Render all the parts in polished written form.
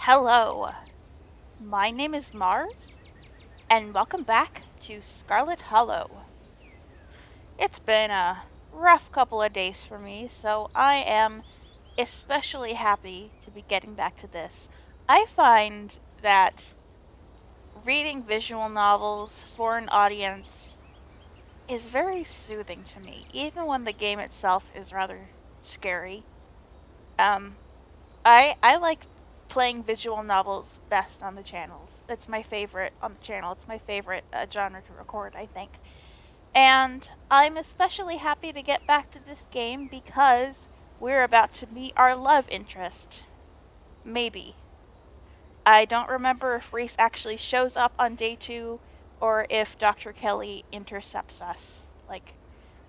Hello, my name is Mars, and welcome back to Scarlet Hollow. It's been a rough couple of days for me, so I am especially happy to be getting back to this. I find that reading visual novels for an audience is very soothing to me, even when the game itself is rather scary. Um, I like playing visual novels best on the channels. It's my favorite on the channel. It's my favorite genre to record, I think. And I'm especially happy to get back to this game because we're about to meet our love interest. Maybe. I don't remember if Reese actually shows up on day 2 or if Dr. Kelly intercepts us, like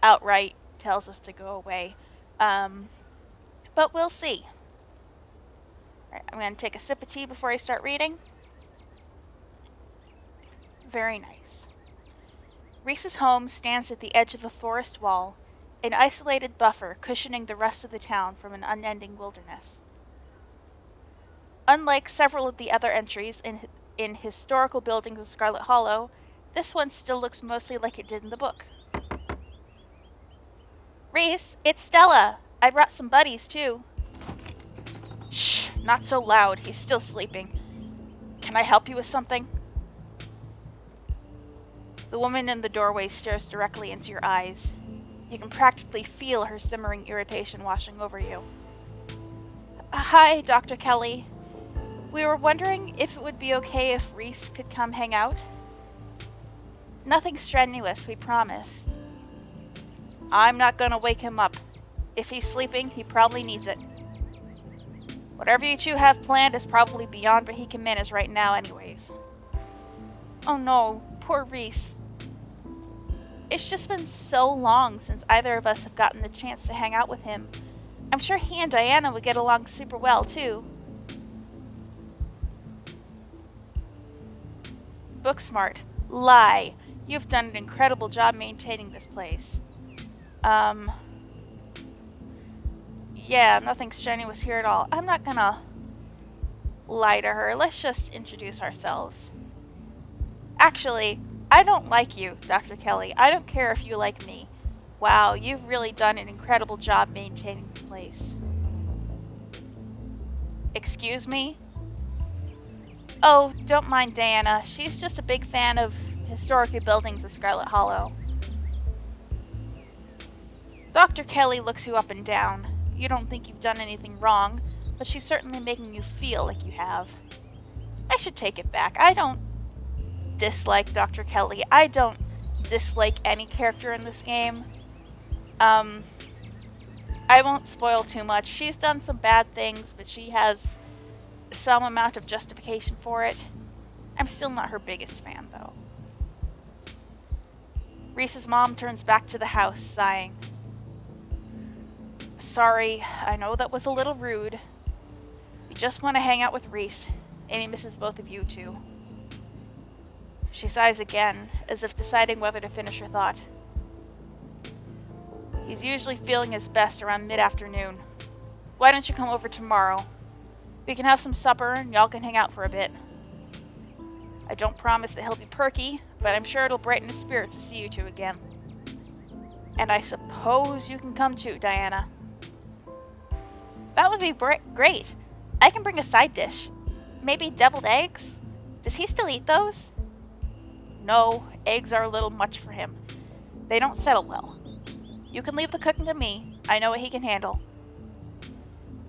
outright tells us to go away. But we'll see. Alright, I'm going to take a sip of tea before I start reading. Very nice. Reese's home stands at the edge of a forest wall, an isolated buffer cushioning the rest of the town from an unending wilderness. Unlike several of the other entries in historical buildings of Scarlet Hollow, this one still looks mostly like it did in the book. Reese, it's Stella! I brought some buddies, too. Shh, not so loud. He's still sleeping. Can I help you with something? The woman in the doorway stares directly into your eyes. You can practically feel her simmering irritation washing over you. Hi, Dr. Kelly. We were wondering if it would be okay if Reese could come hang out. Nothing strenuous, we promise. I'm not gonna wake him up. If he's sleeping, he probably needs it. Whatever you two have planned is probably beyond what he can manage right now anyways. Oh no, poor Reese. It's just been so long since either of us have gotten the chance to hang out with him. I'm sure he and Diana would get along super well, too. Booksmart. Lie. You've done an incredible job maintaining this place. Yeah, nothing strenuous here at all. I'm not gonna lie to her. Let's just introduce ourselves. Actually, I don't like you, Dr. Kelly. I don't care if you like me. Wow, you've really done an incredible job maintaining the place. Excuse me? Oh, don't mind Diana. She's just a big fan of historical buildings of Scarlet Hollow. Dr. Kelly looks you up and down. You don't think you've done anything wrong, but she's certainly making you feel like you have. I should take it back. I don't dislike Dr. Kelly. I don't dislike any character in this game. I won't spoil too much. She's done some bad things, but she has some amount of justification for it. I'm still not her biggest fan, though. Reese's mom turns back to the house, sighing. Sorry, I know that was a little rude. We just want to hang out with Reese. Amy misses both of you, too. She sighs again, as if deciding whether to finish her thought. He's usually feeling his best around mid-afternoon. Why don't you come over tomorrow? We can have some supper and y'all can hang out for a bit. I don't promise that he'll be perky, but I'm sure it'll brighten his spirit to see you two again. And I suppose you can come too, Diana. That would be great. I can bring a side dish. Maybe deviled eggs? Does he still eat those? No, eggs are a little much for him. They don't settle well. You can leave the cooking to me. I know what he can handle.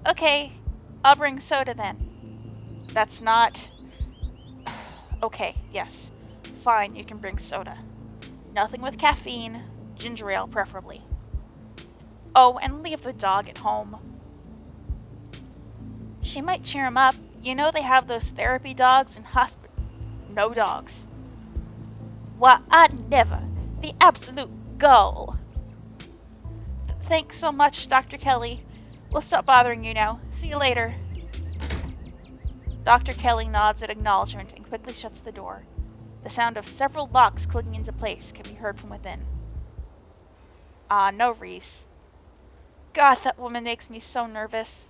Okay, I'll bring soda then. That's not... Okay, yes. Fine, you can bring soda. Nothing with caffeine. Ginger ale, preferably. Oh, and leave the dog at home. She might cheer him up. You know they have those therapy dogs in hospital. No dogs. Why, I'd never. The absolute gall. Thanks so much, Dr. Kelly. We'll stop bothering you now. See you later. Dr. Kelly nods in acknowledgement and quickly shuts the door. The sound of several locks clicking into place can be heard from within. Ah, no, Reese. God, that woman makes me so nervous.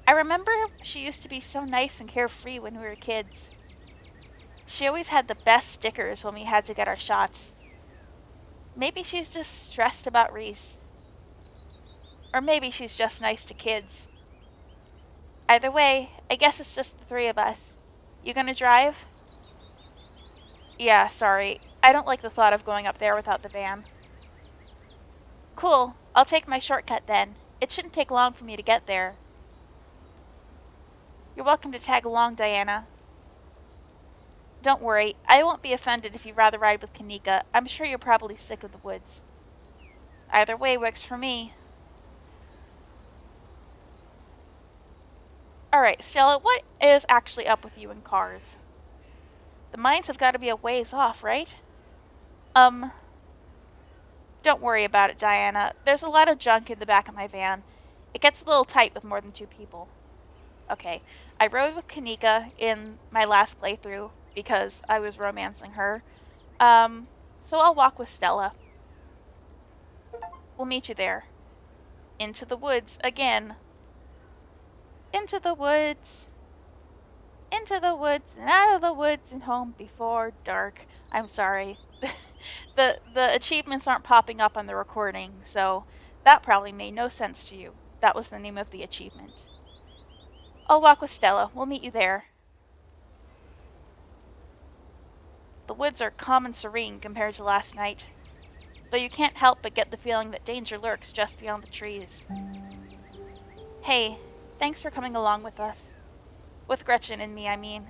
I remember she used to be so nice and carefree when we were kids. She always had the best stickers when we had to get our shots. Maybe she's just stressed about Reese. Or maybe she's just nice to kids. Either way, I guess it's just the three of us. You gonna drive? Yeah, sorry. I don't like the thought of going up there without the van. Cool. I'll take my shortcut then. It shouldn't take long for me to get there. You're welcome to tag along, Diana. Don't worry, I won't be offended if you'd rather ride with Kanika. I'm sure you're probably sick of the woods. Either way works for me. Alright, Stella, what is actually up with you in cars? The mines have got to be a ways off, right? Don't worry about it, Diana. There's a lot of junk in the back of my van. It gets a little tight with more than 2 people. Okay, I rode with Kanika in my last playthrough because I was romancing her. So I'll walk with Stella. We'll meet you there. Into the woods again. Into the woods. Into the woods and out of the woods and home before dark. I'm sorry. the achievements aren't popping up on the recording, so that probably made no sense to you. That was the name of the achievement. I'll walk with Stella. We'll meet you there. The woods are calm and serene compared to last night, though you can't help but get the feeling that danger lurks just beyond the trees. Hey, thanks for coming along with us. With Gretchen and me, I mean.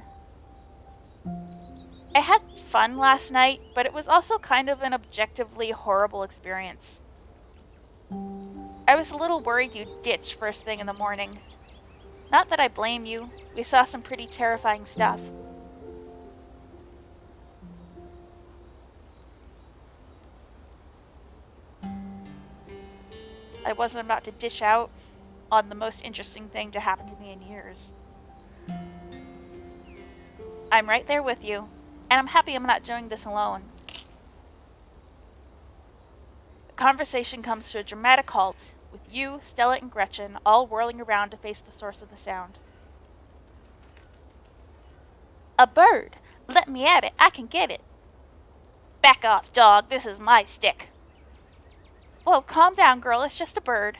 I had fun last night, but it was also kind of an objectively horrible experience. I was a little worried you'd ditch first thing in the morning. Not that I blame you. We saw some pretty terrifying stuff. I wasn't about to dish out on the most interesting thing to happen to me in years. I'm right there with you, and I'm happy I'm not doing this alone. The conversation comes to a dramatic halt, with you, Stella, and Gretchen all whirling around to face the source of the sound. A bird! Let me at it, I can get it! Back off, dog, this is my stick! Whoa, calm down, girl, it's just a bird.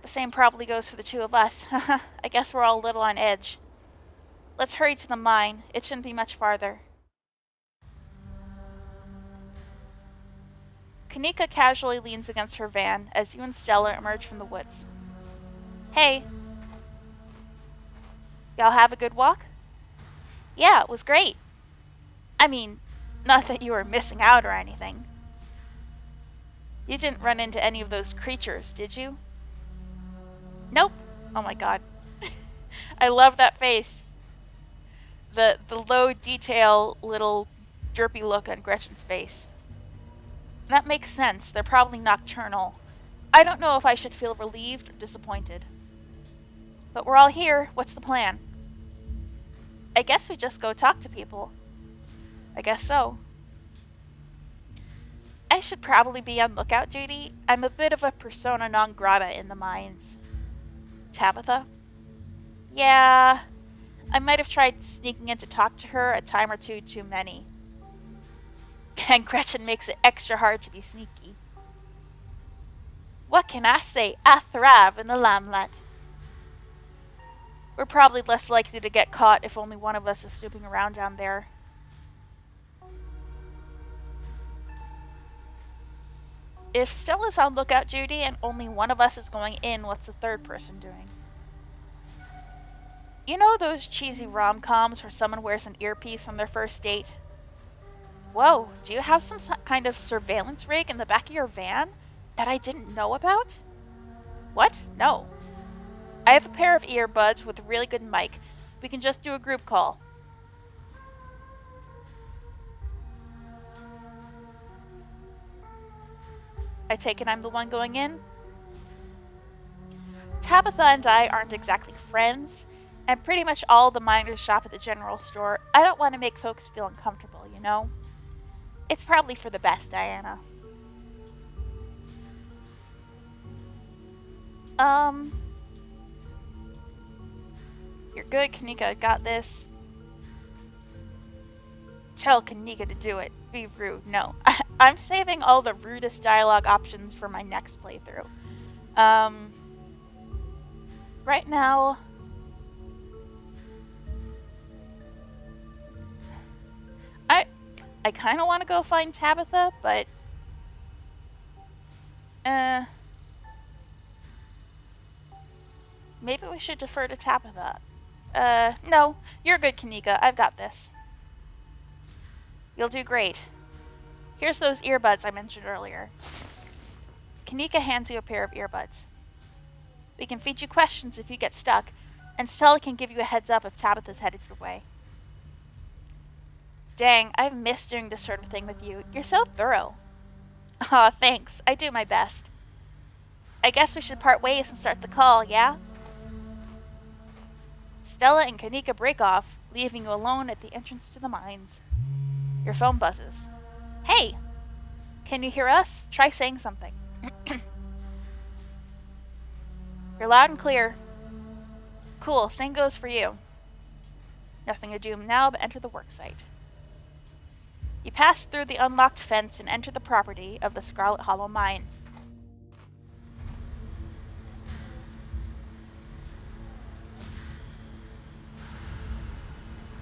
The same probably goes for the 2 of us. I guess we're all a little on edge. Let's hurry to the mine. It shouldn't be much farther. Kanika casually leans against her van as you and Stella emerge from the woods. Hey. Y'all have a good walk? Yeah, it was great. I mean, not that you were missing out or anything. You didn't run into any of those creatures, did you? Nope. Oh my god. I love that face. The low detail little derpy look on Gretchen's face. That makes sense. They're probably nocturnal. I don't know if I should feel relieved or disappointed. But we're all here. What's the plan? I guess we just go talk to people. I guess so. I should probably be on lookout duty. I'm a bit of a persona non grata in the mines. Tabitha? Yeah, I might have tried sneaking in to talk to her a time or two too many. And Gretchen makes it extra hard to be sneaky. What can I say? I thrive in the limelight. We're probably less likely to get caught if only one of us is snooping around down there. If Stella's on lookout duty and only one of us is going in, what's the third person doing? You know those cheesy rom-coms where someone wears an earpiece on their first date? Whoa, do you have some kind of surveillance rig in the back of your van that I didn't know about? What? No. I have a pair of earbuds with a really good mic. We can just do a group call. I take it I'm the one going in? Tabitha and I aren't exactly friends, and pretty much all the miners shop at the general store. I don't want to make folks feel uncomfortable, you know? It's probably for the best, Diana. You're good, Kanika. Got this. Tell Kanika to do it. Be rude. No. I'm saving all the rudest dialogue options for my next playthrough. Right now... I kind of want to go find Tabitha, but... maybe we should defer to Tabitha. No. You're good, Kanika. I've got this. You'll do great. Here's those earbuds I mentioned earlier. Kanika hands you a pair of earbuds. We can feed you questions if you get stuck, and Stella can give you a heads up if Tabitha's headed your way. Dang, I've missed doing this sort of thing with you. You're so thorough. Aw, thanks. I do my best. I guess we should part ways and start the call, yeah? Stella and Kanika break off, leaving you alone at the entrance to the mines. Your phone buzzes. Hey! Can you hear us? Try saying something. You're loud and clear. Cool, same goes for you. Nothing to do now but enter the worksite. You pass through the unlocked fence and enter the property of the Scarlet Hollow mine.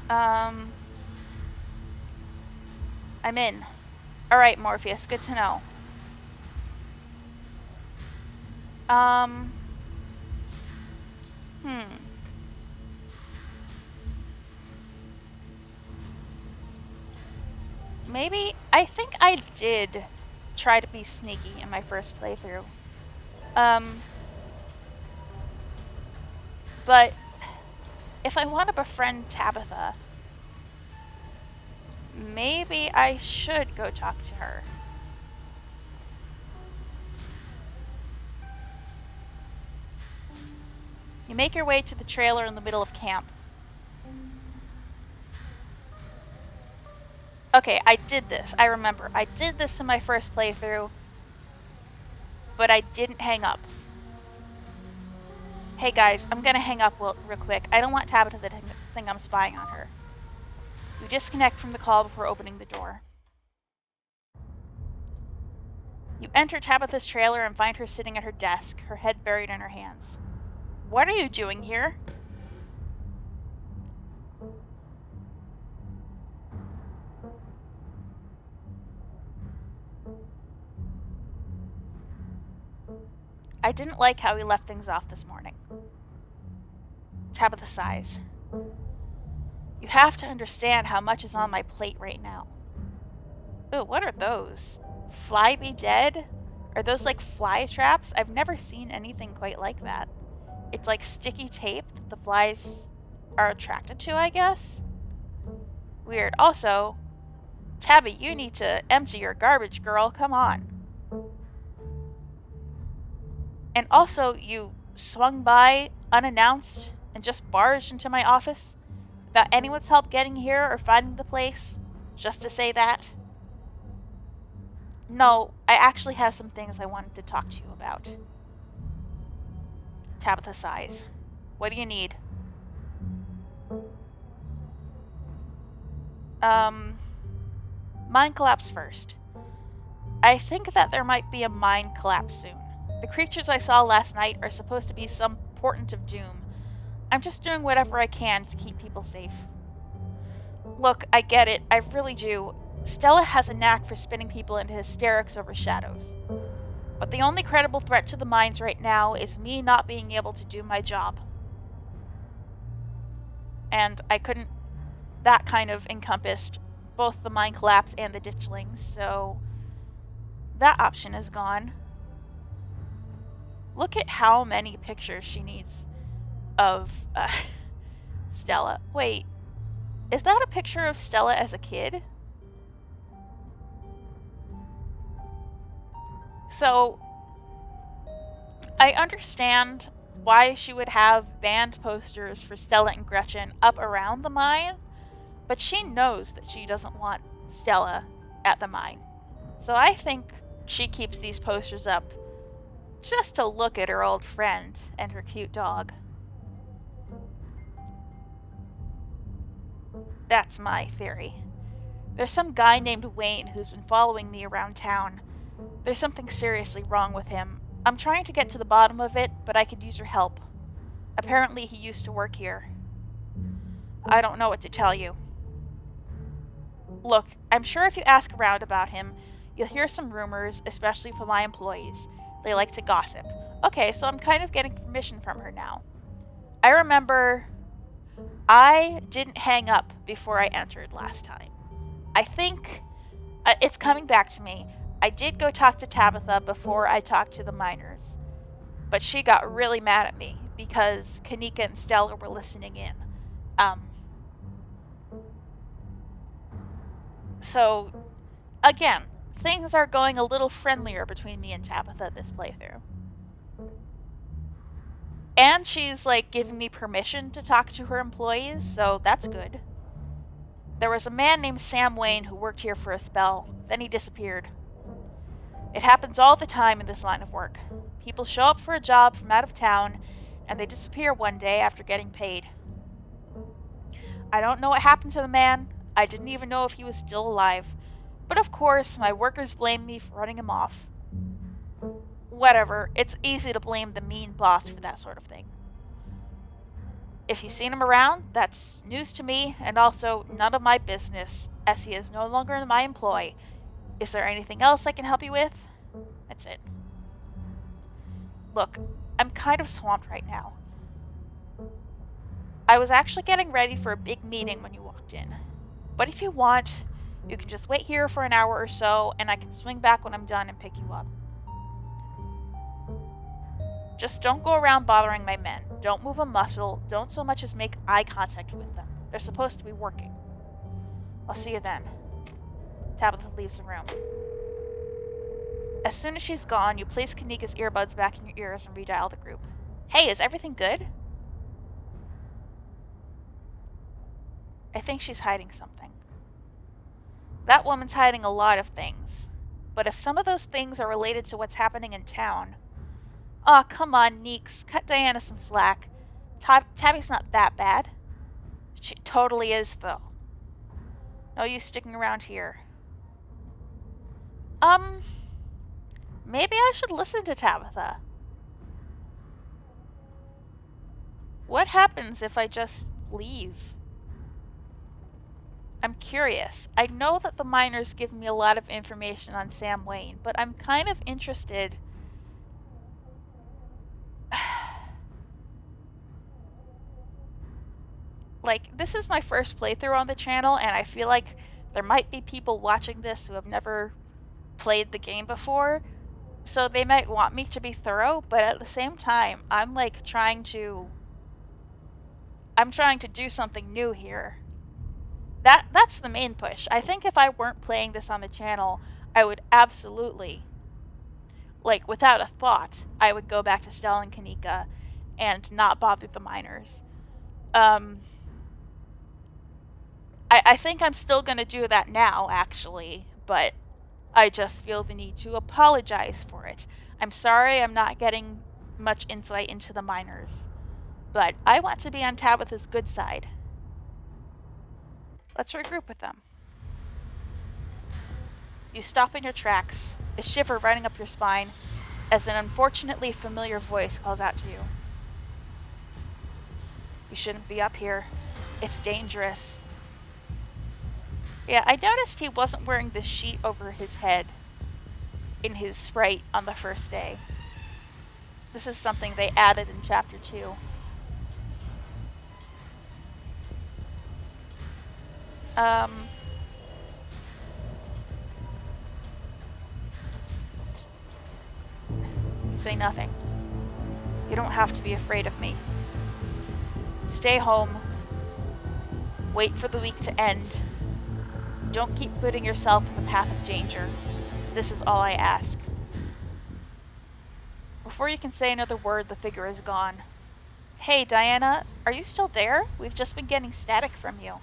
I'm in. Alright, Morpheus, good to know. Maybe, I think I did try to be sneaky in my first playthrough. But if I want to befriend Tabitha, maybe I should go talk to her. You make your way to the trailer in the middle of camp. Okay, I did this. I remember. I did this in my first playthrough, but I didn't hang up. Hey guys, I'm gonna hang up real quick. I don't want Tabitha to think I'm spying on her. You disconnect from the call before opening the door. You enter Tabitha's trailer and find her sitting at her desk, her head buried in her hands. What are you doing here? I didn't like how we left things off this morning. Tabitha sighs. You have to understand how much is on my plate right now. Ooh, what are those? Fly be dead? Are those like fly traps? I've never seen anything quite like that. It's like sticky tape that the flies are attracted to, I guess? Weird. Also, Tabby, you need to empty your garbage, girl. Come on. And also, you swung by unannounced and just barged into my office without anyone's help getting here or finding the place, just to say that. No, I actually have some things I wanted to talk to you about. Tabitha sighs. What do you need? Mine collapse first. I think that there might be a mine collapse soon. The creatures I saw last night are supposed to be some portent of doom. I'm just doing whatever I can to keep people safe. Look, I get it. I really do. Stella has a knack for spinning people into hysterics over shadows. But the only credible threat to the mines right now is me not being able to do my job. And I couldn't... That kind of encompassed both the mine collapse and the ditchlings, so... that option is gone. Look at how many pictures she needs of Stella. Wait, is that a picture of Stella as a kid? So, I understand why she would have banned posters for Stella and Gretchen up around the mine, but she knows that she doesn't want Stella at the mine. So I think she keeps these posters up just to look at her old friend and her cute dog. That's my theory. There's some guy named Wayne who's been following me around town. There's something seriously wrong with him. I'm trying to get to the bottom of it, but I could use your help. Apparently he used to work here. I don't know what to tell you. Look, I'm sure if you ask around about him, you'll hear some rumors, especially from my employees. They like to gossip. Okay, so I'm kind of getting permission from her now. I remember I didn't hang up before I entered last time. I think it's coming back to me. I did go talk to Tabitha before I talked to the miners, but she got really mad at me because Kanika and Stella were listening in. So, again, things are going a little friendlier between me and Tabitha this playthrough. And she's, like, giving me permission to talk to her employees, so that's good. There was a man named Sam Wayne who worked here for a spell, then he disappeared. It happens all the time in this line of work. People show up for a job from out of town, and they disappear one day after getting paid. I don't know what happened to the man. I didn't even know if he was still alive. But of course, my workers blame me for running him off. Whatever, it's easy to blame the mean boss for that sort of thing. If you've seen him around, that's news to me, and also none of my business, as he is no longer in my employ. Is there anything else I can help you with? That's it. Look, I'm kind of swamped right now. I was actually getting ready for a big meeting when you walked in. But if you want, you can just wait here for an hour or so, and I can swing back when I'm done and pick you up. Just don't go around bothering my men. Don't move a muscle. Don't so much as make eye contact with them. They're supposed to be working. I'll see you then. Tabitha leaves the room. As soon as she's gone, you place Kanika's earbuds back in your ears and redial the group. Hey, is everything good? I think she's hiding something. That woman's hiding a lot of things. But if some of those things are related to what's happening in town... Aw, come on, Neeks. Cut Diana some slack. Tabby's not that bad. She totally is, though. No use sticking around here. Maybe I should listen to Tabitha. What happens if I just leave? I'm curious. I know that the miners give me a lot of information on Sam Wayne, but I'm kind of interested... Like, this is my first playthrough on the channel, and I feel like there might be people watching this who have never played the game before, so they might want me to be thorough, but at the same time, I'm trying to do something new here. That's the main push. I think if I weren't playing this on the channel, I would absolutely, like, without a thought, I would go back to Stella and Kanika and not bother the miners. I think I'm still going to do that now, actually, but I just feel the need to apologize for it. I'm sorry I'm not getting much insight into the miners, but I want to be on Tabitha's good side. Let's regroup with them. You stop in your tracks, a shiver running up your spine, as an unfortunately familiar voice calls out to you. You shouldn't be up here. It's dangerous. Yeah, I noticed he wasn't wearing the sheet over his head in his sprite on the first day. This is something they added in Chapter 2. Say nothing. You don't have to be afraid of me. Stay home. Wait for the week to end. Don't keep putting yourself in the path of danger. This is all I ask. Before you can say another word, the figure is gone. Hey, Diana, are you still there? We've just been getting static from you.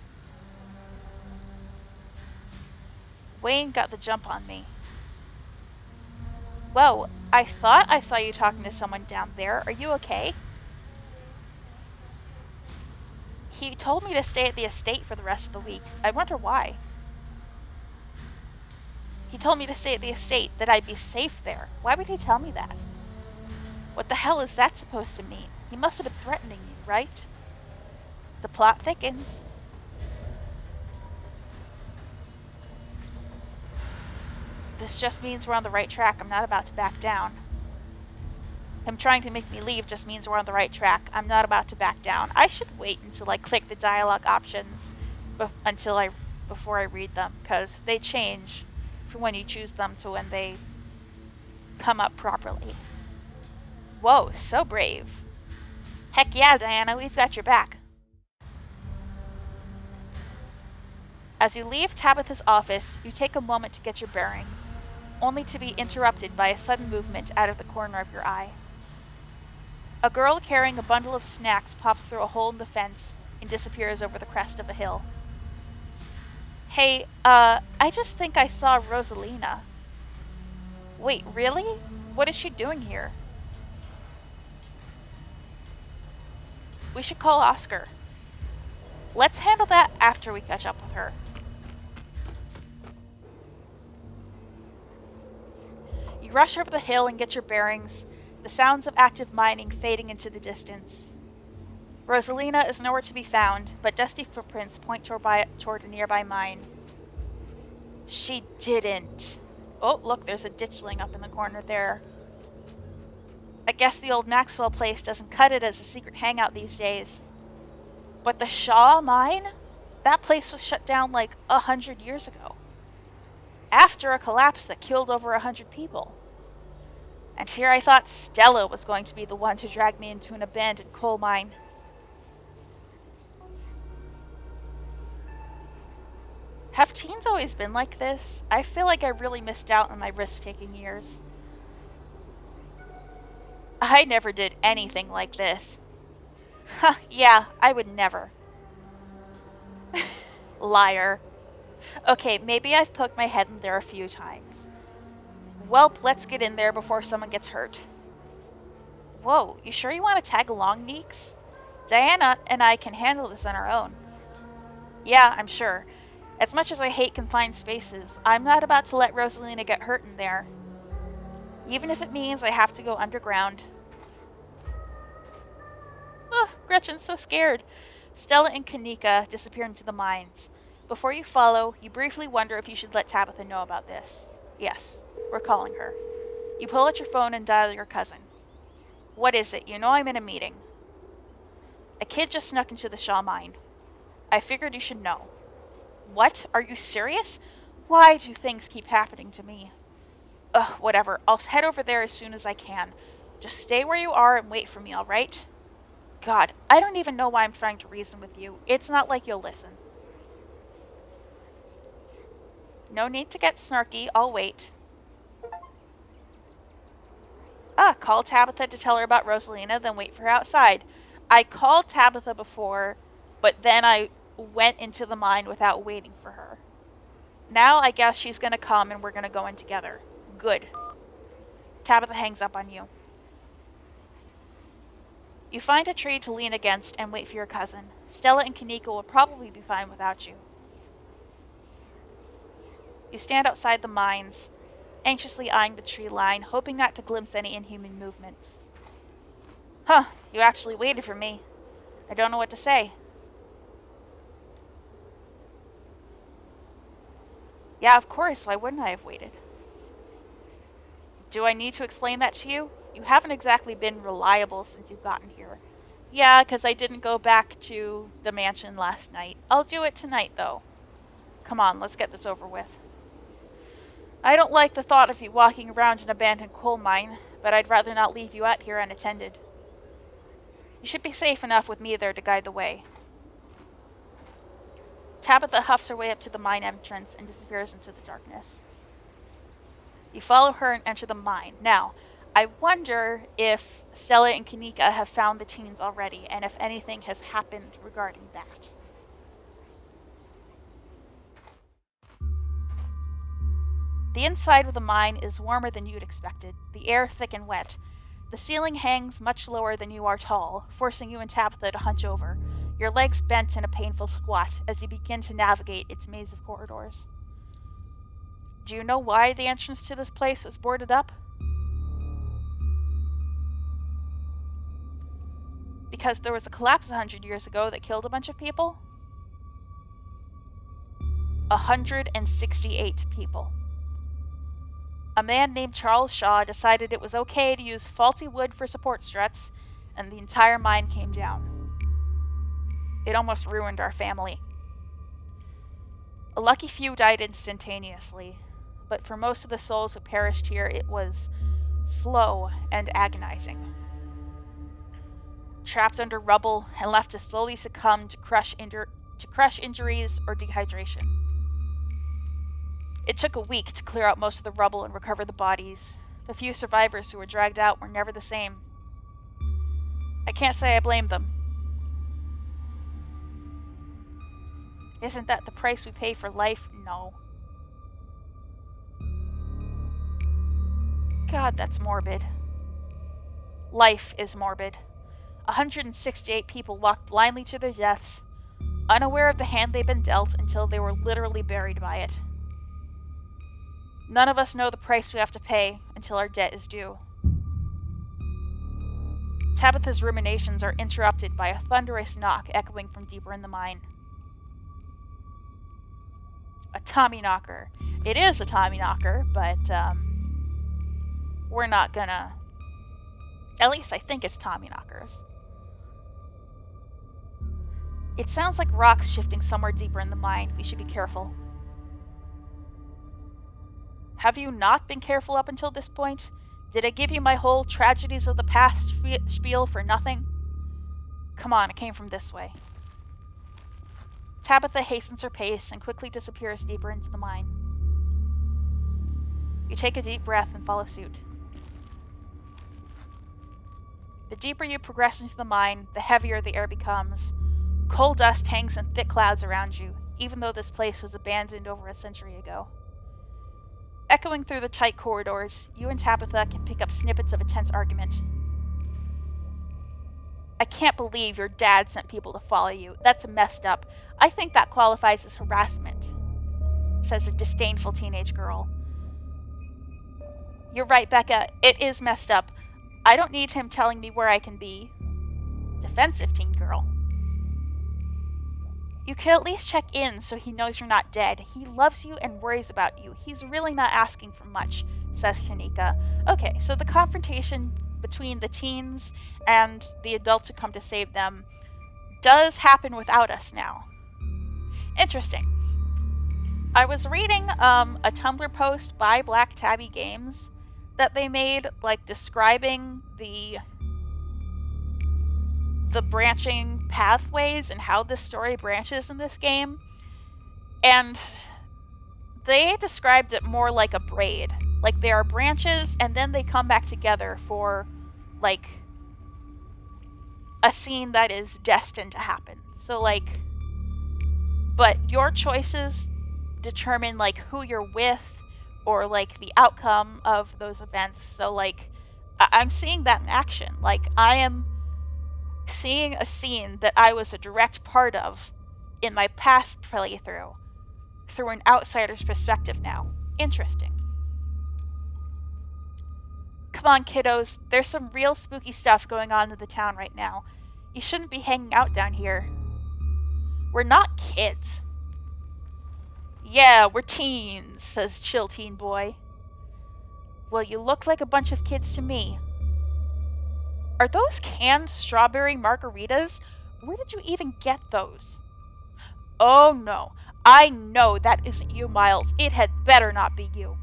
Wayne got the jump on me. Whoa, I thought I saw you talking to someone down there. Are you okay? He told me to stay at the estate for the rest of the week. I wonder why. He told me to stay at the estate, that I'd be safe there. Why would he tell me that? What the hell is that supposed to mean? He must have been threatening me, right? The plot thickens. This just means we're on the right track. I'm not about to back down. Him trying to make me leave just means we're on the right track. I'm not about to back down. I should wait until I click the dialogue options before I read them, because they change from when you choose them to when they come up properly. Whoa, so brave. Heck yeah, Diana, we've got your back. As you leave Tabitha's office, you take a moment to get your bearings, only to be interrupted by a sudden movement out of the corner of your eye. A girl carrying a bundle of snacks pops through a hole in the fence and disappears over the crest of a hill. Hey, I just think I saw Rosalina. Wait, really? What is she doing here? We should call Oscar. Let's handle that after we catch up with her. You rush over the hill and get your bearings, the sounds of active mining fading into the distance. Rosalina is nowhere to be found, but dusty footprints point toward a nearby mine. She didn't. Oh, look, there's a ditchling up in the corner there. I guess the old Maxwell place doesn't cut it as a secret hangout these days. But the Shaw mine? That place was shut down like 100 years ago. After a collapse that killed over 100 people. And here I thought Stella was going to be the one to drag me into an abandoned coal mine. Have teens always been like this? I feel like I really missed out on my risk-taking years. I never did anything like this. Huh, yeah, I would never. Liar. Okay, maybe I've poked my head in there a few times. Welp, let's get in there before someone gets hurt. Whoa, you sure you want to tag along, Neeks? Diana and I can handle this on our own. Yeah, I'm sure. As much as I hate confined spaces, I'm not about to let Rosalina get hurt in there. Even if it means I have to go underground. Oh, Gretchen's so scared. Stella and Kanika disappear into the mines. Before you follow, you briefly wonder if you should let Tabitha know about this. Yes, we're calling her. You pull out your phone and dial your cousin. What is it? You know I'm in a meeting. A kid just snuck into the Shaw mine. I figured you should know. What? Are you serious? Why do things keep happening to me? Ugh, whatever. I'll head over there as soon as I can. Just stay where you are and wait for me, alright? God, I don't even know why I'm trying to reason with you. It's not like you'll listen. No need to get snarky. I'll wait. Call Tabitha to tell her about Rosalina, then wait for her outside. I called Tabitha before, but then I went into the mine without waiting for her. Now I guess she's gonna come and we're gonna go in together. Good. Tabitha hangs up on you. You find a tree to lean against and wait for your cousin. Stella and Kanika will probably be fine without you. You stand outside the mines, anxiously eyeing the tree line, hoping not to glimpse any inhuman movements. Huh, you actually waited for me. I don't know what to say. Yeah, of course, why wouldn't I have waited? Do I need to explain that to you? You haven't exactly been reliable since you've gotten here. Yeah, because I didn't go back to the mansion last night. I'll do it tonight, though. Come on, let's get this over with. I don't like the thought of you walking around an abandoned coal mine, but I'd rather not leave you out here unattended. You should be safe enough with me there to guide the way. Tabitha huffs her way up to the mine entrance and disappears into the darkness. You follow her and enter the mine. Now, I wonder if Stella and Kanika have found the teens already, and if anything has happened regarding that. The inside of the mine is warmer than you'd expected, the air thick and wet. The ceiling hangs much lower than you are tall, forcing you and Tabitha to hunch over, your legs bent in a painful squat as you begin to navigate its maze of corridors. Do you know why the entrance to this place was boarded up? Because there was a collapse 100 years ago that killed a bunch of people? 168 people. A man named Charles Shaw decided it was okay to use faulty wood for support struts, and the entire mine came down. It almost ruined our family. A lucky few died instantaneously, but for most of the souls who perished here, it was slow and agonizing. Trapped under rubble and left to slowly succumb to crush injuries or dehydration. It took a week to clear out most of the rubble and recover the bodies. The few survivors who were dragged out were never the same. I can't say I blame them. Isn't that the price we pay for life? No. God, that's morbid. Life is morbid. 168 people walked blindly to their deaths, unaware of the hand they'd been dealt until they were literally buried by it. None of us know the price we have to pay until our debt is due. Tabitha's ruminations are interrupted by a thunderous knock echoing from deeper in the mine. A Tommyknocker. It is a Tommyknocker, but we're not gonna... At least I think it's Tommyknockers. It sounds like rocks shifting somewhere deeper in the mine. We should be careful. Have you not been careful up until this point? Did I give you my whole tragedies of the past spiel for nothing? Come on, it came from this way. Tabitha hastens her pace and quickly disappears deeper into the mine. You take a deep breath and follow suit. The deeper you progress into the mine, the heavier the air becomes. Coal dust hangs in thick clouds around you, even though this place was abandoned over a century ago. Echoing through the tight corridors, you and Tabitha can pick up snippets of a tense argument. I can't believe your dad sent people to follow you. That's messed up. I think that qualifies as harassment, says a disdainful teenage girl. You're right, Becca. It is messed up. I don't need him telling me where I can be. Defensive teen girl. You could at least check in so he knows you're not dead. He loves you and worries about you. He's really not asking for much, says Kanika. Okay, so the confrontation between the teens and the adults who come to save them does happen without us now. Interesting. I was reading a Tumblr post by Black Tabby Games that they made, like, describing the branching pathways and how this story branches in this game. And they described it more like a braid. Like, there are branches, and then they come back together for, like, a scene that is destined to happen. So, like, but your choices determine, like, who you're with, or, like, the outcome of those events. So, like, I'm seeing that in action. Like, I am seeing a scene that I was a direct part of in my past playthrough through an outsider's perspective now. Interesting. Come on, kiddos. There's some real spooky stuff going on in the town right now. You shouldn't be hanging out down here. We're not kids. Yeah, we're teens, says chill teen boy. Well, you look like a bunch of kids to me. Are those canned strawberry margaritas? Where did you even get those? Oh no, I know that isn't you, Miles. It had better not be you.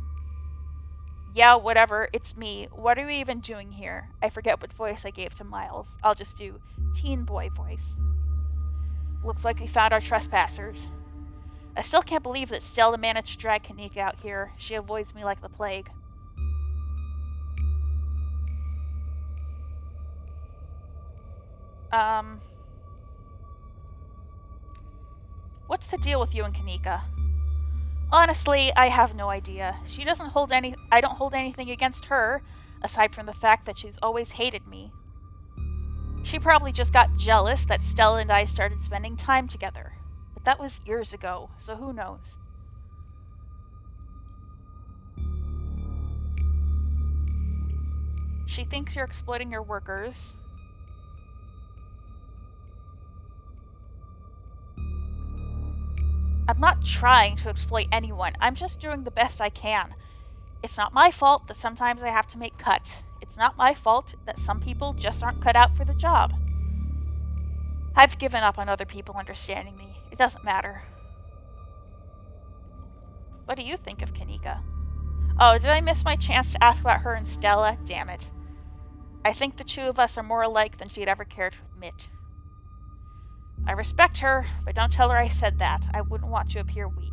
Yeah, whatever, it's me. What are we even doing here? I forget what voice I gave to Miles. I'll just do teen boy voice. Looks like we found our trespassers. I still can't believe that Stella managed to drag Kanika out here. She avoids me like the plague. What's the deal with you and Kanika? Honestly, I have no idea. I don't hold anything against her, aside from the fact that she's always hated me. She probably just got jealous that Stella and I started spending time together. But that was years ago, so who knows? She thinks you're exploiting your workers. I'm not trying to exploit anyone. I'm just doing the best I can. It's not my fault that sometimes I have to make cuts. It's not my fault that some people just aren't cut out for the job. I've given up on other people understanding me. It doesn't matter. What do you think of Kanika? Oh, did I miss my chance to ask about her and Stella? Damn it. I think the two of us are more alike than she'd ever care to admit. I respect her, but don't tell her I said that. I wouldn't want to appear weak.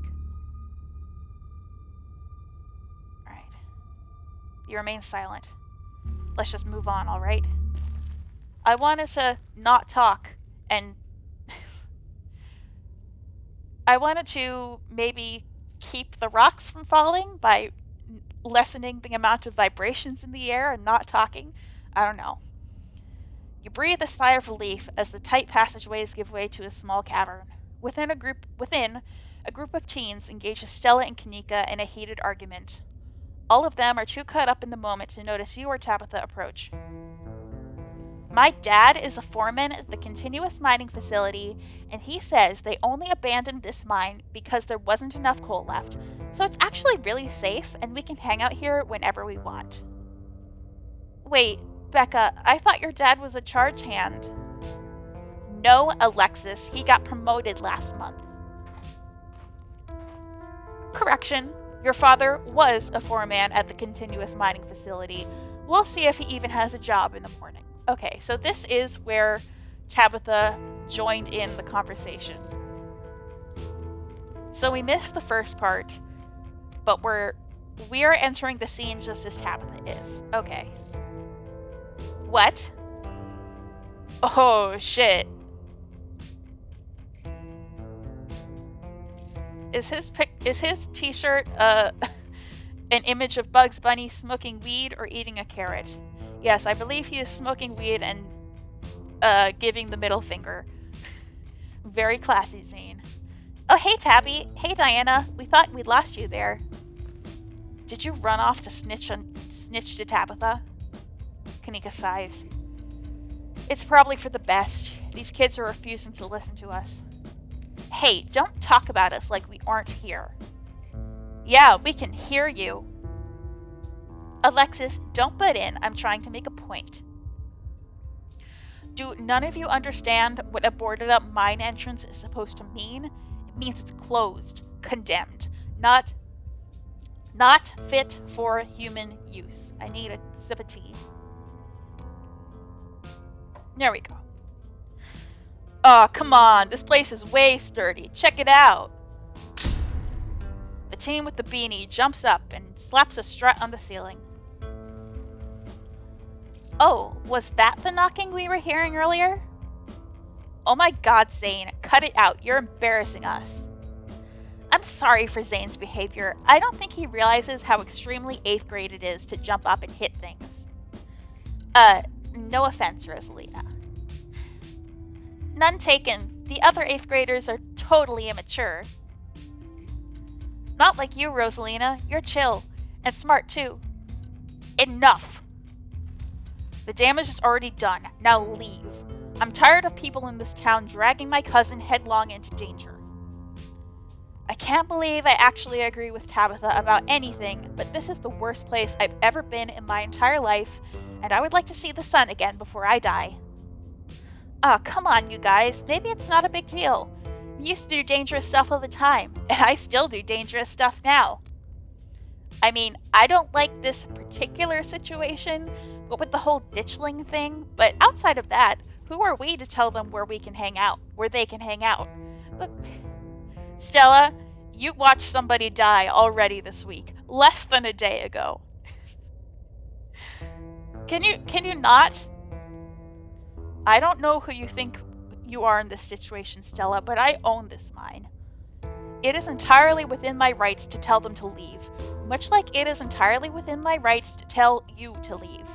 Alright. You remain silent. Let's just move on, alright? I wanted to not talk, and I wanted to maybe keep the rocks from falling by lessening the amount of vibrations in the air and not talking. I don't know. You breathe a sigh of relief as the tight passageways give way to a small cavern. Within, a group of teens engages Stella and Kanika in a heated argument. All of them are too caught up in the moment to notice you or Tabitha approach. My dad is a foreman at the continuous mining facility, and he says they only abandoned this mine because there wasn't enough coal left. So it's actually really safe, and we can hang out here whenever we want. Wait, Becca, I thought your dad was a charge hand. No, Alexis, he got promoted last month. Correction, your father was a foreman at the continuous mining facility. We'll see if he even has a job in the morning. Okay, so this is where Tabitha joined in the conversation. So we missed the first part, but we are entering the scene just as Tabitha is. Okay. What? Oh, shit. Is his t-shirt an image of Bugs Bunny smoking weed or eating a carrot? Yes, I believe he is smoking weed and giving the middle finger. Very classy, Zane. Oh, hey, Tabby. Hey, Diana. We thought we'd lost you there. Did you run off to snitch to Tabitha? Kanika sighs. It's probably for the best. These kids are refusing to listen to us. Hey, don't talk about us like we aren't here. Yeah, we can hear you. Alexis, don't butt in. I'm trying to make a point. Do none of you understand what a boarded up mine entrance is supposed to mean? It means it's closed, condemned, not fit for human use. I need a sip of tea. There we go. Oh, come on. This place is way sturdy. Check it out. The teen with the beanie jumps up and slaps a strut on the ceiling. Oh, was that the knocking we were hearing earlier? Oh my god, Zane. Cut it out. You're embarrassing us. I'm sorry for Zane's behavior. I don't think he realizes how extremely 8th grade it is to jump up and hit things. No offense, Rosalina. None taken. The other 8th graders are totally immature. Not like you, Rosalina. You're chill. And smart, too. Enough. The damage is already done. Now leave. I'm tired of people in this town dragging my cousin headlong into danger. I can't believe I actually agree with Tabitha about anything, but this is the worst place I've ever been in my entire life, and I would like to see the sun again before I die. Ah, come on, you guys. Maybe it's not a big deal. We used to do dangerous stuff all the time, and I still do dangerous stuff now. I mean, I don't like this particular situation, but with the whole ditchling thing, but outside of that, who are we to tell them where they can hang out? Look, Stella, you watched somebody die already this week, less than a day ago. Can you not? I don't know who you think you are in this situation, Stella, but I own this mine. It is entirely within my rights to tell them to leave, much like it is entirely within my rights to tell you to leave.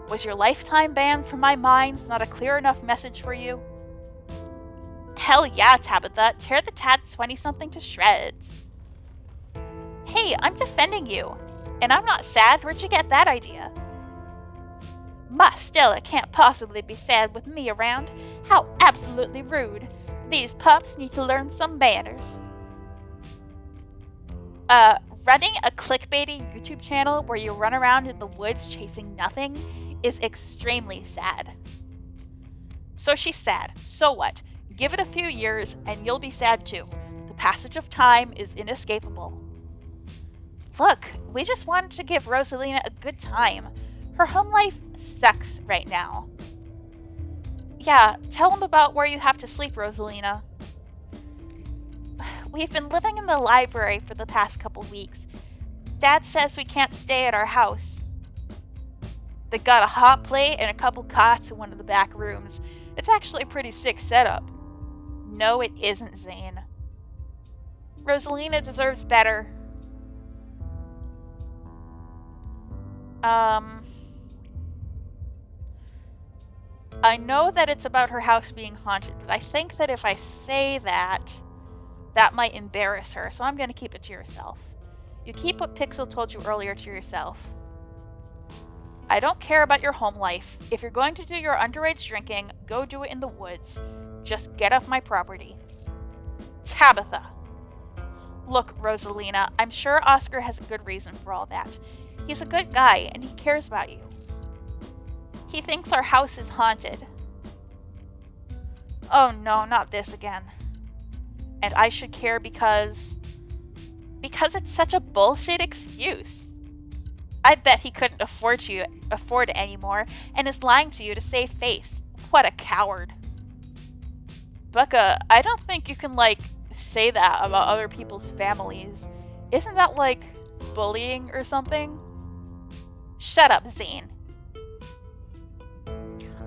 Was your lifetime ban from my minds not a clear enough message for you? Hell yeah, Tabitha. Tear the tad 20-something to shreds. Hey, I'm defending you. And I'm not sad. Where'd you get that idea? Ma Stella can't possibly be sad with me around. How absolutely rude. These pups need to learn some manners. Running a clickbaity YouTube channel where you run around in the woods chasing nothing is extremely sad. So she's sad. So what? Give it a few years and you'll be sad too. The passage of time is inescapable. Look, we just wanted to give Rosalina a good time. Her home life sucks right now. Yeah, tell them about where you have to sleep, Rosalina. We've been living in the library for the past couple weeks. Dad says we can't stay at our house. They got a hot plate and a couple cots in one of the back rooms. It's actually a pretty sick setup. No, it isn't, Zane. Rosalina deserves better. I know that it's about her house being haunted, but I think that if I say that, that might embarrass her, so I'm going to keep it to yourself. You keep what Pixel told you earlier to yourself. I don't care about your home life. If you're going to do your underage drinking, go do it in the woods. Just get off my property. Tabitha. Look, Rosalina, I'm sure Oscar has a good reason for all that. He's a good guy, and he cares about you. He thinks our house is haunted. Oh no, not this again. And I should care because it's such a bullshit excuse. I bet he couldn't afford it anymore and is lying to you to save face. What a coward. Becca, I don't think you can, say that about other people's families. Isn't that, bullying or something? Shut up, Zane.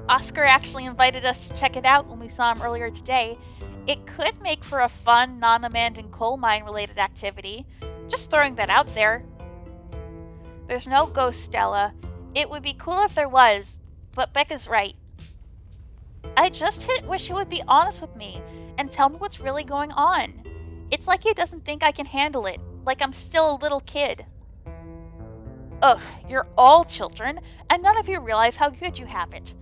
Oscar actually invited us to check it out when we saw him earlier today. It could make for a fun, non-abandoned coal mine related activity. Just throwing that out there. There's no ghost, Stella. It would be cool if there was, but Becca's right. I just wish he would be honest with me and tell me what's really going on. It's like he doesn't think I can handle it, like I'm still a little kid. Ugh, you're all children, and none of you realize how good you have it.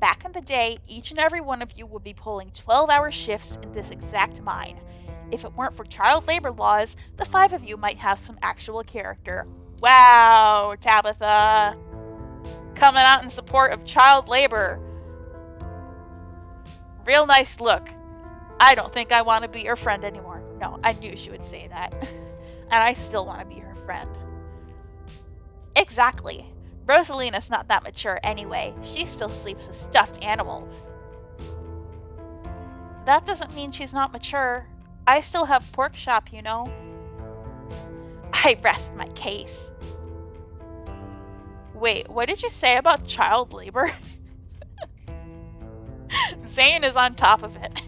Back in the day, each and every one of you would be pulling 12-hour shifts in this exact mine. If it weren't for child labor laws, the 5 of you might have some actual character. Wow, Tabitha! Coming out in support of child labor. Real nice look. I don't think I want to be your friend anymore. No, I knew she would say that. And I still want to be her friend. Exactly. Rosalina's not that mature anyway. She still sleeps with stuffed animals. That doesn't mean she's not mature. I still have pork chop, you know. I rest my case. Wait, what did you say about child labor? Zane is on top of it.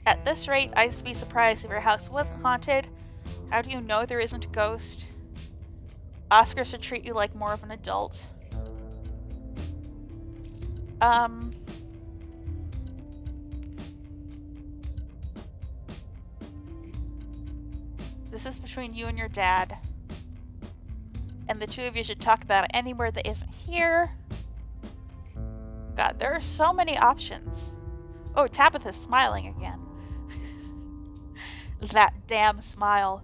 At this rate, I'd be surprised if your house wasn't haunted. How do you know there isn't a ghost? Oscar should treat you like more of an adult. This is between you and your dad. And the two of you should talk about it anywhere that isn't here. God, there are so many options. Oh, Tabitha's smiling again. That damn smile.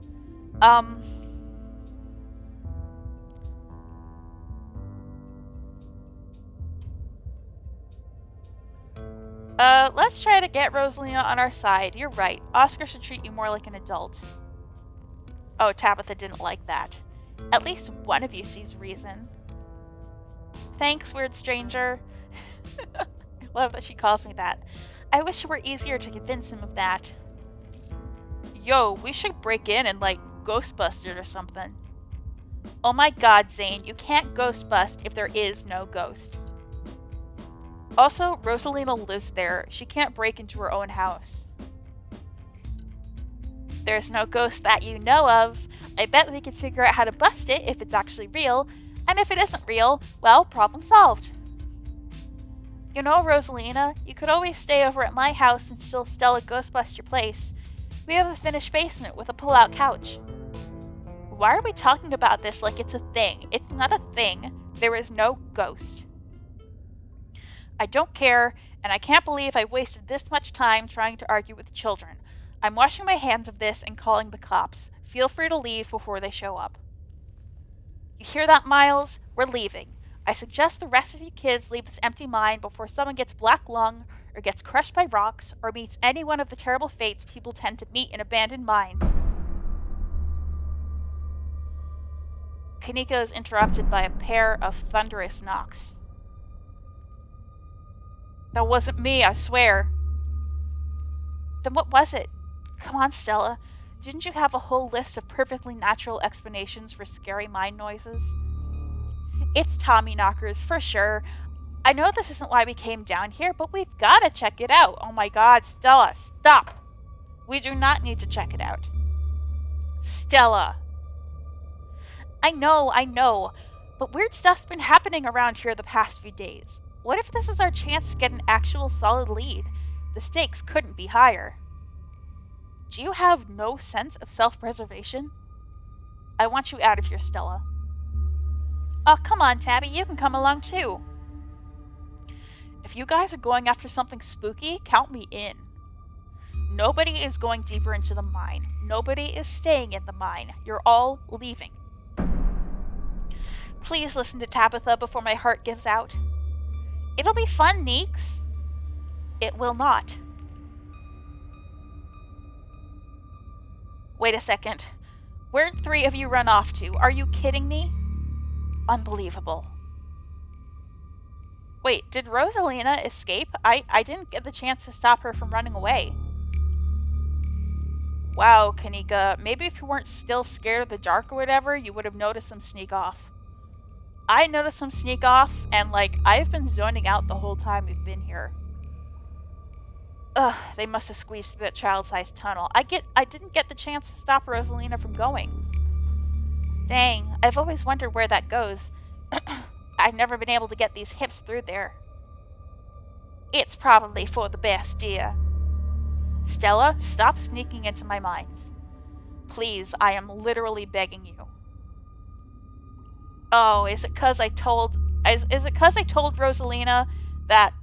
Let's try to get Rosalina on our side. You're right. Oscar should treat you more like an adult. Oh, Tabitha didn't like that. At least one of you sees reason. Thanks, weird stranger. I love that she calls me that. I wish it were easier to convince him of that. Yo, we should break in and, Ghostbust or something. Oh my god, Zane, you can't Ghostbust if there is no ghost. Also, Rosalina lives there. She can't break into her own house. There's no ghost that you know of. I bet we could figure out how to bust it if it's actually real, and if it isn't real, well, problem solved. You know, Rosalina, you could always stay over at my house until Stella ghost busts your place. We have a finished basement with a pull-out couch. Why are we talking about this like it's a thing? It's not a thing. There is no ghost. I don't care, and I can't believe I've wasted this much time trying to argue with children. I'm washing my hands of this and calling the cops. Feel free to leave before they show up. You hear that, Miles? We're leaving. I suggest the rest of you kids leave this empty mine before someone gets black lung, or gets crushed by rocks, or meets any one of the terrible fates people tend to meet in abandoned mines. Kaneko is interrupted by a pair of thunderous knocks. That wasn't me, I swear. Then what was it? Come on, Stella. Didn't you have a whole list of perfectly natural explanations for scary mine noises? It's Tommy knockers, for sure. I know this isn't why we came down here, but we've got to check it out. Oh my god, Stella, stop! We do not need to check it out. Stella! I know, but weird stuff's been happening around here the past few days. What if this is our chance to get an actual solid lead? The stakes couldn't be higher. Do you have no sense of self-preservation? I want you out of here, Stella. Oh, come on, Tabby, you can come along too. If you guys are going after something spooky, count me in. Nobody is going deeper into the mine. Nobody is staying in the mine. You're all leaving. Please listen to Tabitha before my heart gives out. It'll be fun, Neeks. It will not. Wait a second. Where'd 3 of you run off to? Are you kidding me? Unbelievable. Wait, did Rosalina escape? I didn't get the chance to stop her from running away. Wow, Kanika, maybe if you weren't still scared of the dark or whatever, you would have noticed them sneak off. I noticed them sneak off, and I've been zoning out the whole time we've been here. Ugh, they must have squeezed through that child-sized tunnel. I didn't get the chance to stop Rosalina from going. Dang, I've always wondered where that goes. I've never been able to get these hips through there. It's probably for the best, dear. Stella, stop sneaking into my mines. Please, I am literally begging you. Oh, is it 'cause I told Rosalina that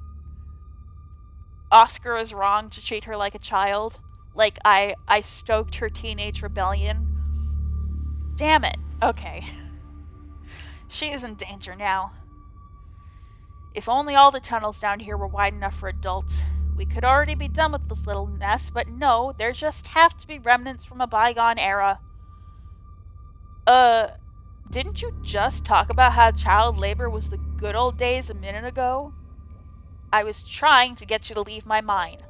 Oscar is wrong to treat her like a child? Like I stoked her teenage rebellion? Damn it. Okay. She is in danger now. If only all the tunnels down here were wide enough for adults. We could already be done with this little mess, but no, there just have to be remnants from a bygone era. Didn't you just talk about how child labor was the good old days a minute ago? I was trying to get you to leave my mine.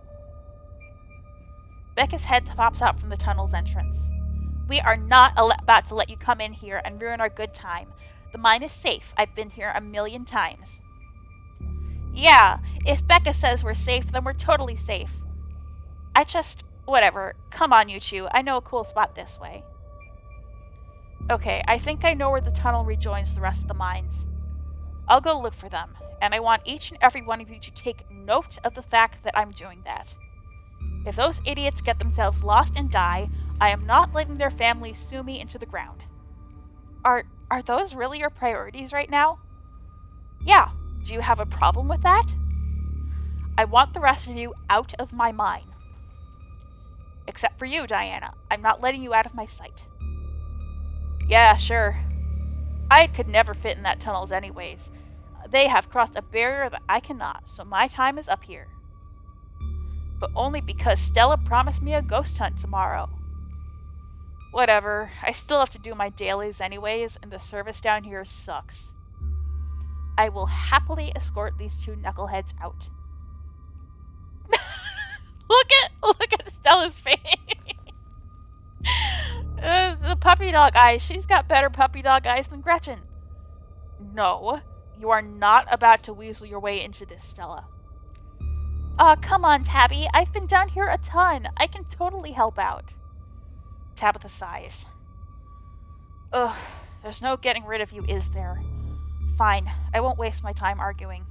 Becca's head pops out from the tunnel's entrance. We are not about to let you come in here and ruin our good time. The mine is safe. I've been here a million times. Yeah, if Becca says we're safe, then we're totally safe. Whatever. Come on, you two. I know a cool spot this way. Okay, I think I know where the tunnel rejoins the rest of the mines. I'll go look for them, and I want each and every one of you to take note of the fact that I'm doing that. If those idiots get themselves lost and die, I am not letting their families sue me into the ground. Are those really your priorities right now? Yeah. Do you have a problem with that? I want the rest of you out of my mine. Except for you, Diana. I'm not letting you out of my sight. Yeah, sure. I could never fit in that tunnels anyways. They have crossed a barrier that I cannot, so my time is up here. But only because Stella promised me a ghost hunt tomorrow. Whatever, I still have to do my dailies anyways, and the service down here sucks. I will happily escort these 2 knuckleheads out. Look at Stella's face. The puppy dog eyes. She's got better puppy dog eyes than Gretchen. No, you are not about to weasel your way into this, Stella. Aw, come on, Tabby. I've been down here a ton. I can totally help out. Tabitha sighs. Ugh, there's no getting rid of you, is there? Fine, I won't waste my time arguing.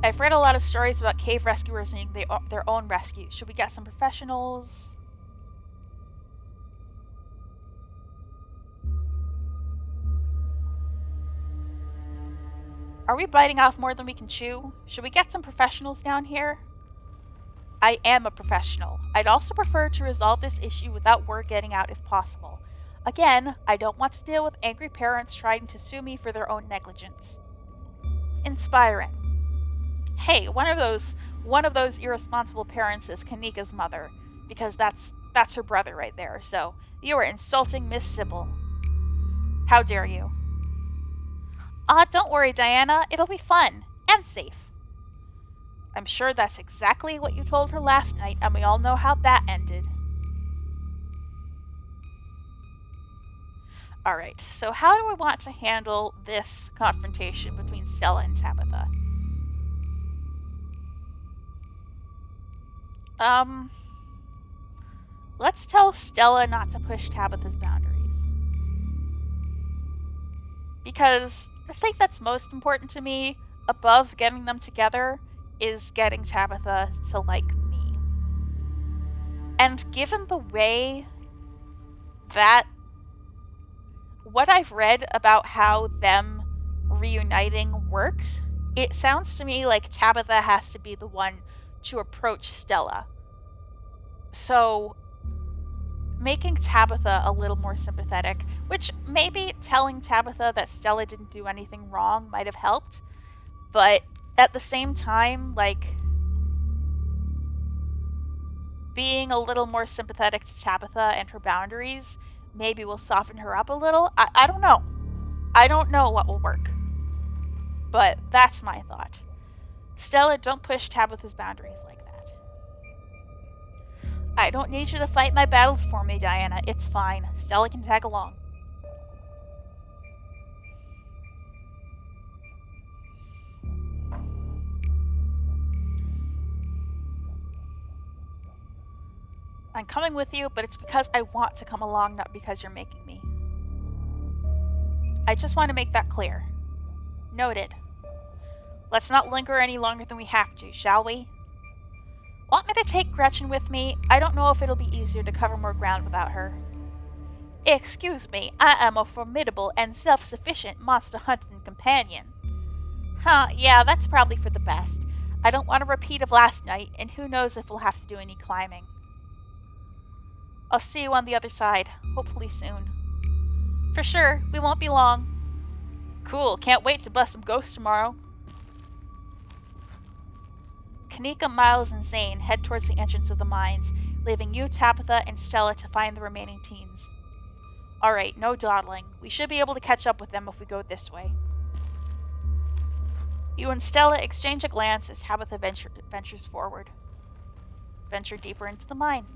I've read a lot of stories about cave rescuers needing their own rescues. Should we get some professionals? Are we biting off more than we can chew? Should we get some professionals down here? I am a professional. I'd also prefer to resolve this issue without word getting out if possible. Again, I don't want to deal with angry parents trying to sue me for their own negligence. Inspiring. Hey, one of those irresponsible parents is Kanika's mother, because that's her brother right there. So you are insulting Miss Sybil. How dare you? Don't worry, Diana. It'll be fun and safe. I'm sure that's exactly what you told her last night, and we all know how that ended. Alright, so how do I want to handle this confrontation between Stella and Tabitha? Let's tell Stella not to push Tabitha's boundaries. Because the thing that's most important to me, above getting them together, is getting Tabitha to like me. And given the way that what I've read about how them reuniting works, it sounds to me like Tabitha has to be the one to approach Stella. So making Tabitha a little more sympathetic, which maybe telling Tabitha that Stella didn't do anything wrong might have helped, but at the same time, like, being a little more sympathetic to Tabitha and her boundaries maybe will soften her up a little. I don't know. I don't know what will work. But that's my thought. Stella, don't push Tabitha's boundaries like that. I don't need you to fight my battles for me, Diana. It's fine. Stella can tag along. I'm coming with you, but it's because I want to come along, not because you're making me. I just want to make that clear. Noted. Let's not linger any longer than we have to, shall we? Want me to take Gretchen with me? I don't know if it'll be easier to cover more ground without her. Excuse me, I am a formidable and self-sufficient monster hunting companion. Huh, yeah, that's probably for the best. I don't want a repeat of last night, and who knows if we'll have to do any climbing. I'll see you on the other side, hopefully soon. For sure, we won't be long. Cool, can't wait to bust some ghosts tomorrow. Kanika, Miles, and Zane head towards the entrance of the mines, leaving you, Tabitha, and Stella to find the remaining teens. Alright, no dawdling. We should be able to catch up with them if we go this way. You and Stella exchange a glance as Tabitha ventures forward. Venture deeper into the mine.